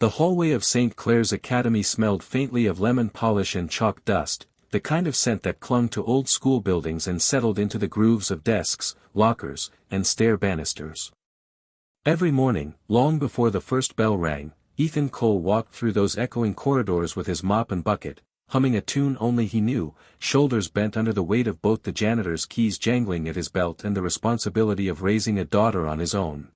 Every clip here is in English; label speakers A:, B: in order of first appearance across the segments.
A: The hallway of St. Clair's Academy smelled faintly of lemon polish and chalk dust, the kind of scent that clung to old school buildings and settled into the grooves of desks, lockers, and stair banisters. Every morning, long before the first bell rang, Ethan Cole walked through those echoing corridors with his mop and bucket, humming a tune only he knew, shoulders bent under the weight of both the janitor's keys jangling at his belt and the responsibility of raising a daughter on his own.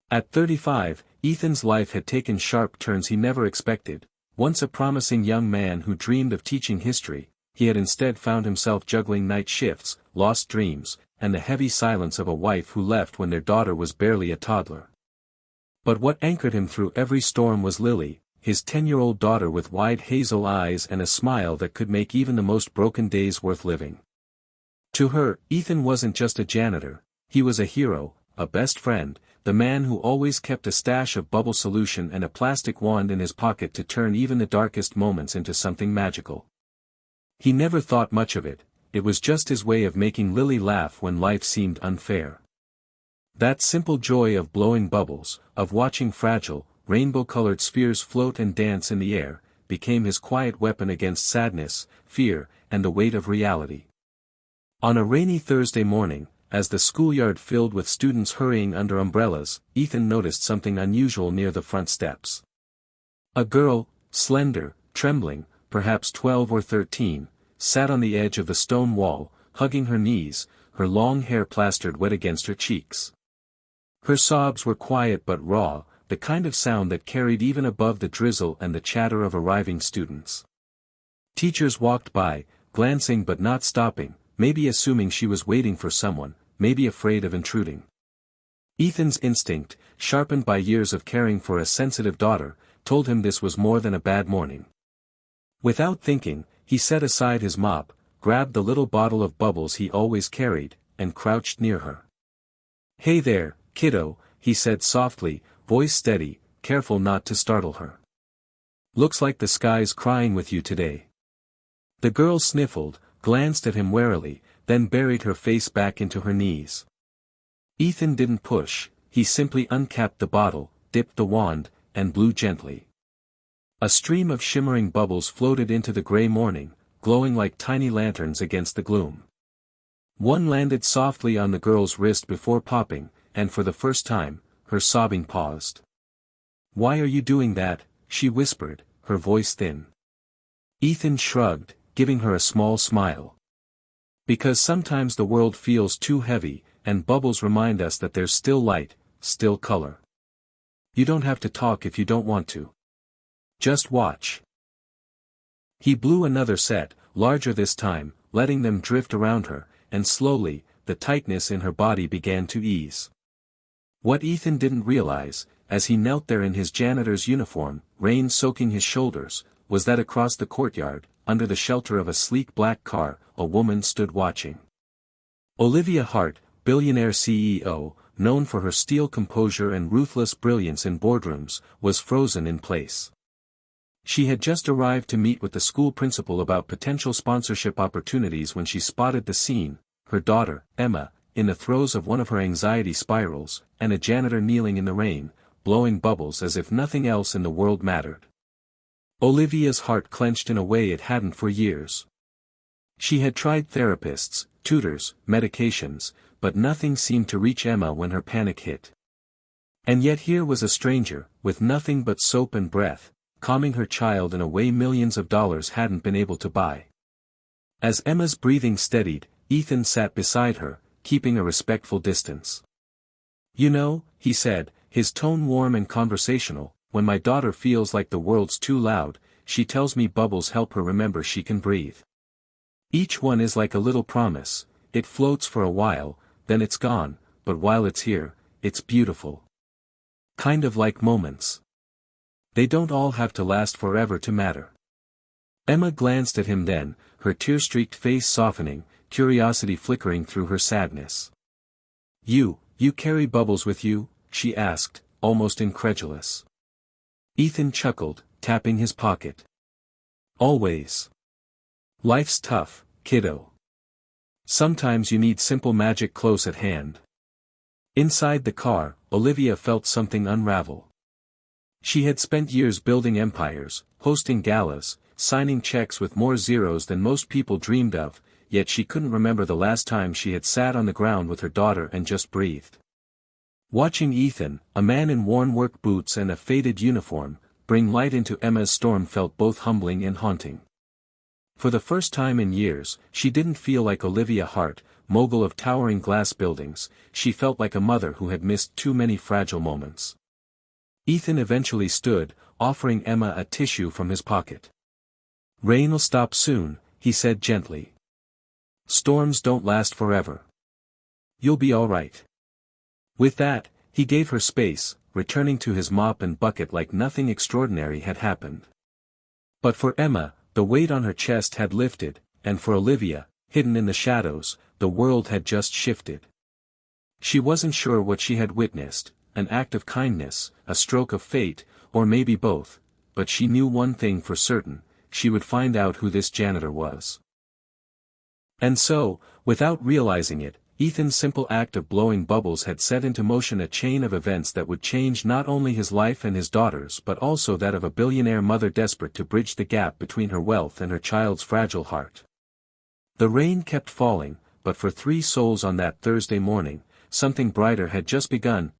A: At 35, Ethan's life had taken sharp turns he never expected. Once a promising young man who dreamed of teaching history, he had instead found himself juggling night shifts, lost dreams, and the heavy silence of a wife who left when their daughter was barely a toddler. But what anchored him through every storm was Lily, his 10-year-old daughter with wide hazel eyes and a smile that could make even the most broken days worth living. To her, Ethan wasn't just a janitor, he was a hero, a best friend, the man who always kept a stash of bubble solution and a plastic wand in his pocket to turn even the darkest moments into something magical. He never thought much of it, it was just his way of making Lily laugh when life seemed unfair. That simple joy of blowing bubbles, of watching fragile, rainbow-colored spheres float and dance in the air, became his quiet weapon against sadness, fear, and the weight of reality. On a rainy Thursday morning, as the schoolyard filled with students hurrying under umbrellas, Ethan noticed something unusual near the front steps. A girl, slender, trembling, perhaps 12 or 13, sat on the edge of the stone wall, hugging her knees, her long hair plastered wet against her cheeks. Her sobs were quiet but raw, the kind of sound that carried even above the drizzle and the chatter of arriving students. Teachers walked by, glancing but not stopping, maybe assuming she was waiting for someone, maybe afraid of intruding. Ethan's instinct, sharpened by years of caring for a sensitive daughter, told him this was more than a bad morning. Without thinking, he set aside his mop, grabbed the little bottle of bubbles he always carried, and crouched near her. "Hey there, kiddo," he said softly, voice steady, careful not to startle her. "Looks like the sky's crying with you today." The girl sniffled, glanced at him warily, then buried her face back into her knees. Ethan didn't push, he simply uncapped the bottle, dipped the wand, and blew gently. A stream of shimmering bubbles floated into the gray morning, glowing like tiny lanterns against the gloom. One landed softly on the girl's wrist before popping, and for the first time, her sobbing paused. "Why are you doing that?" she whispered, her voice thin. Ethan shrugged, giving her a small smile. "Because sometimes the world feels too heavy, and bubbles remind us that there's still light, still color. You don't have to talk if you don't want to. Just watch." He blew another set, larger this time, letting them drift around her, and slowly, the tightness in her body began to ease. What Ethan didn't realize, as he knelt there in his janitor's uniform, rain soaking his shoulders, was that across the courtyard, under the shelter of a sleek black car, a woman stood watching. Olivia Hart, Billionaire CEO, known for her steel composure and ruthless brilliance in boardrooms, was frozen in place. She had just arrived to meet with the school principal about potential sponsorship opportunities when she spotted the scene, her daughter, Emma, in the throes of one of her anxiety spirals, and a janitor kneeling in the rain, blowing bubbles as if nothing else in the world mattered. Olivia's heart clenched in a way it hadn't for years. She had tried therapists, tutors, medications, but nothing seemed to reach Emma when her panic hit. And yet here was a stranger, with nothing but soap and breath, calming her child in a way millions of dollars hadn't been able to buy. As Emma's breathing steadied, Ethan sat beside her, keeping a respectful distance. "You know," he said, his tone warm and conversational, "when my daughter feels like the world's too loud, she tells me bubbles help her remember she can breathe. Each one is like a little promise, it floats for a while, then it's gone, but while it's here, it's beautiful. Kind of like moments. They don't all have to last forever to matter." Emma glanced at him then, her tear-streaked face softening, curiosity flickering through her sadness. You carry bubbles with you?" she asked, almost incredulous. Ethan chuckled, tapping his pocket. "Always. Life's tough, kiddo. Sometimes you need simple magic close at hand." Inside the car, Olivia felt something unravel. She had spent years building empires, hosting galas, signing checks with more zeros than most people dreamed of, yet she couldn't remember the last time she had sat on the ground with her daughter and just breathed. Watching Ethan, a man in worn work boots and a faded uniform, bring light into Emma's storm felt both humbling and haunting. For the first time in years, she didn't feel like Olivia Hart, mogul of towering glass buildings, she felt like a mother who had missed too many fragile moments. Ethan eventually stood, offering Emma a tissue from his pocket. "Rain'll stop soon," he said gently. "Storms don't last forever. You'll be all right." With that, he gave her space, returning to his mop and bucket like nothing extraordinary had happened. But for Emma, the weight on her chest had lifted, and for Olivia, hidden in the shadows, the world had just shifted. She wasn't sure what she had witnessed, an act of kindness, a stroke of fate, or maybe both, but she knew one thing for certain: she would find out who this janitor was. And so, without realizing it, Ethan's simple act of blowing bubbles had set into motion a chain of events that would change not only his life and his daughter's but also that of a billionaire mother desperate to bridge the gap between her wealth and her child's fragile heart. The rain kept falling, but for 3 souls on that Thursday morning, something brighter had just begun.